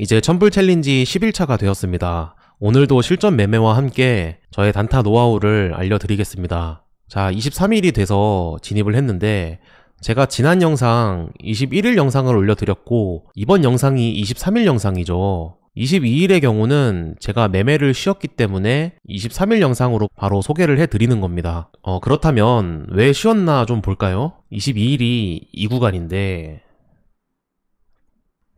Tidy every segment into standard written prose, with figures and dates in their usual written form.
이제 첨불 챌린지 10일차가 되었습니다. 오늘도 실전 매매와 함께 저의 단타 노하우를 알려드리겠습니다. 자, 23일이 돼서 진입을 했는데 제가 지난 영상 21일 영상을 올려드렸고 이번 영상이 23일 영상이죠. 22일의 경우는 제가 매매를 쉬었기 때문에 23일 영상으로 바로 소개를 해드리는 겁니다. 그렇다면 왜 쉬었나 좀 볼까요? 22일이 이 구간인데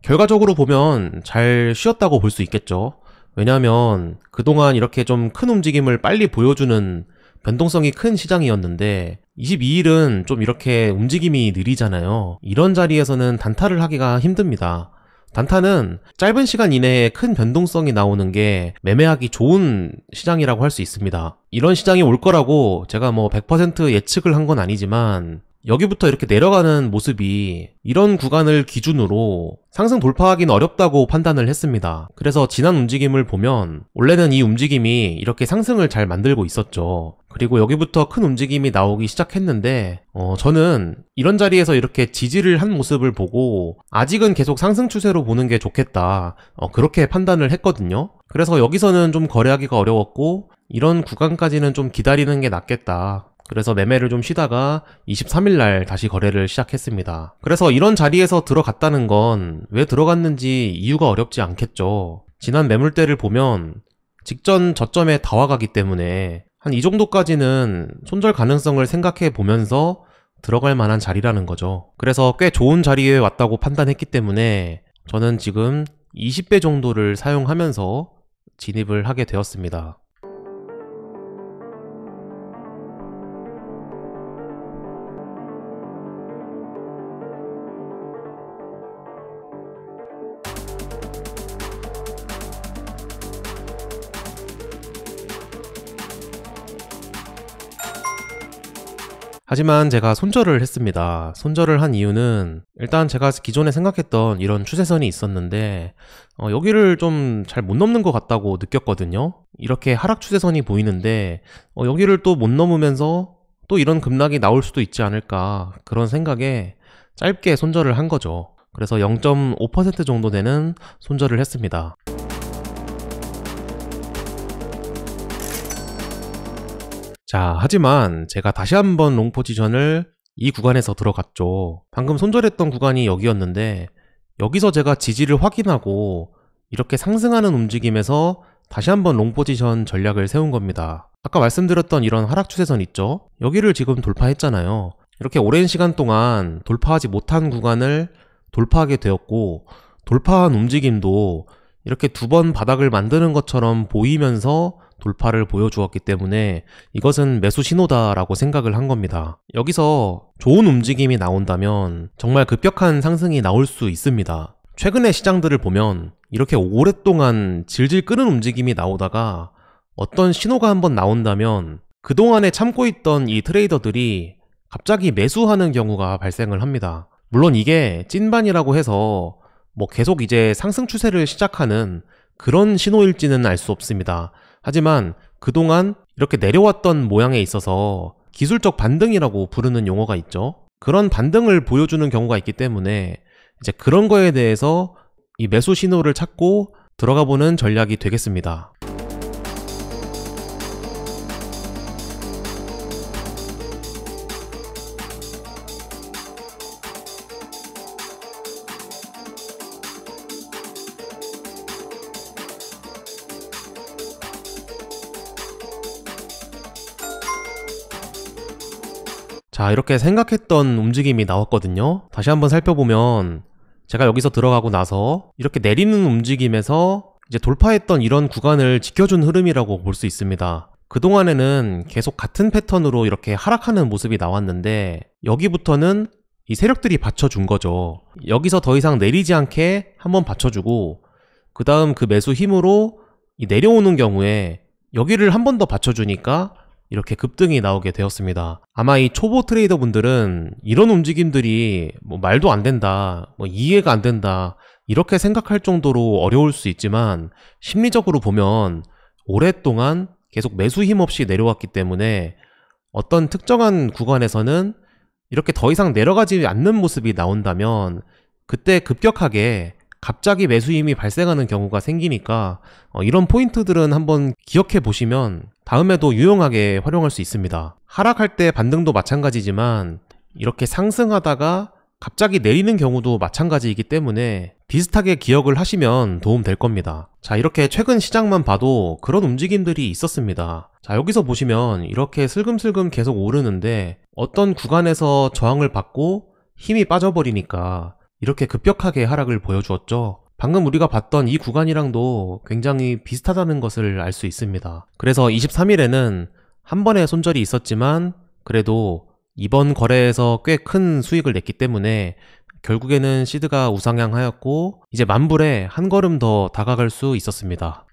결과적으로 보면 잘 쉬었다고 볼 수 있겠죠. 왜냐하면 그동안 이렇게 좀 큰 움직임을 빨리 보여주는 변동성이 큰 시장이었는데 22일은 좀 이렇게 움직임이 느리잖아요. 이런 자리에서는 단타를 하기가 힘듭니다. 단타는 짧은 시간 이내에 큰 변동성이 나오는 게 매매하기 좋은 시장이라고 할 수 있습니다. 이런 시장이 올 거라고 제가 100% 예측을 한 건 아니지만 여기부터 이렇게 내려가는 모습이 이런 구간을 기준으로 상승 돌파하기는 어렵다고 판단을 했습니다. 그래서 지난 움직임을 보면 원래는 이 움직임이 이렇게 상승을 잘 만들고 있었죠. 그리고 여기부터 큰 움직임이 나오기 시작했는데 저는 이런 자리에서 이렇게 지지를 한 모습을 보고 아직은 계속 상승 추세로 보는 게 좋겠다, 그렇게 판단을 했거든요. 그래서 여기서는 좀 거래하기가 어려웠고 이런 구간까지는 좀 기다리는 게 낫겠다. 그래서 매매를 좀 쉬다가 23일날 다시 거래를 시작했습니다. 그래서 이런 자리에서 들어갔다는 건 왜 들어갔는지 이유가 어렵지 않겠죠. 지난 매물대를 보면 직전 저점에 다 와가기 때문에 한 이 정도까지는 손절 가능성을 생각해 보면서 들어갈 만한 자리라는 거죠. 그래서 꽤 좋은 자리에 왔다고 판단했기 때문에 저는 지금 20배 정도를 사용하면서 진입을 하게 되었습니다. 하지만 제가 손절을 했습니다. 손절을 한 이유는 일단 제가 기존에 생각했던 이런 추세선이 있었는데 여기를 좀 잘 못 넘는 것 같다고 느꼈거든요. 이렇게 하락 추세선이 보이는데 여기를 또 못 넘으면서 또 이런 급락이 나올 수도 있지 않을까, 그런 생각에 짧게 손절을 한 거죠. 그래서 0.5% 정도 되는 손절을 했습니다. 자, 하지만 제가 다시 한번 롱 포지션을 이 구간에서 들어갔죠. 방금 손절했던 구간이 여기였는데 여기서 제가 지지를 확인하고 이렇게 상승하는 움직임에서 다시 한번 롱 포지션 전략을 세운 겁니다. 아까 말씀드렸던 이런 하락 추세선 있죠? 여기를 지금 돌파했잖아요. 이렇게 오랜 시간 동안 돌파하지 못한 구간을 돌파하게 되었고, 돌파한 움직임도 이렇게 두 번 바닥을 만드는 것처럼 보이면서 돌파를 보여주었기 때문에 이것은 매수 신호다라고 생각을 한 겁니다. 여기서 좋은 움직임이 나온다면 정말 급격한 상승이 나올 수 있습니다. 최근의 시장들을 보면 이렇게 오랫동안 질질 끄는 움직임이 나오다가 어떤 신호가 한번 나온다면 그동안에 참고 있던 이 트레이더들이 갑자기 매수하는 경우가 발생을 합니다. 물론 이게 찐반이라고 해서 계속 이제 상승 추세를 시작하는 그런 신호일지는 알 수 없습니다. 하지만 그동안 이렇게 내려왔던 모양에 있어서 기술적 반등이라고 부르는 용어가 있죠. 그런 반등을 보여주는 경우가 있기 때문에 이제 그런 거에 대해서 이 매수 신호를 찾고 들어가 보는 전략이 되겠습니다. 자, 이렇게 생각했던 움직임이 나왔거든요. 다시 한번 살펴보면 제가 여기서 들어가고 나서 이렇게 내리는 움직임에서 이제 돌파했던 이런 구간을 지켜준 흐름이라고 볼 수 있습니다. 그동안에는 계속 같은 패턴으로 이렇게 하락하는 모습이 나왔는데 여기부터는 이 세력들이 받쳐준 거죠. 여기서 더 이상 내리지 않게 한번 받쳐주고 그 다음 그 매수 힘으로 이 내려오는 경우에 여기를 한 번 더 받쳐주니까 이렇게 급등이 나오게 되었습니다. 아마 이 초보 트레이더 분들은 이런 움직임들이 말도 안 된다, 이해가 안 된다, 이렇게 생각할 정도로 어려울 수 있지만 심리적으로 보면 오랫동안 계속 매수 힘 없이 내려왔기 때문에 어떤 특정한 구간에서는 이렇게 더 이상 내려가지 않는 모습이 나온다면 그때 급격하게 갑자기 매수 힘이 발생하는 경우가 생기니까 이런 포인트들은 한번 기억해 보시면 다음에도 유용하게 활용할 수 있습니다. 하락할 때 반등도 마찬가지지만 이렇게 상승하다가 갑자기 내리는 경우도 마찬가지이기 때문에 비슷하게 기억을 하시면 도움 될 겁니다. 자, 이렇게 최근 시장만 봐도 그런 움직임들이 있었습니다. 자, 여기서 보시면 이렇게 슬금슬금 계속 오르는데 어떤 구간에서 저항을 받고 힘이 빠져버리니까 이렇게 급격하게 하락을 보여주었죠. 방금 우리가 봤던 이 구간이랑도 굉장히 비슷하다는 것을 알 수 있습니다. 그래서 23일에는 한 번의 손절이 있었지만 그래도 이번 거래에서 꽤 큰 수익을 냈기 때문에 결국에는 시드가 우상향하였고 이제 만불에 한 걸음 더 다가갈 수 있었습니다.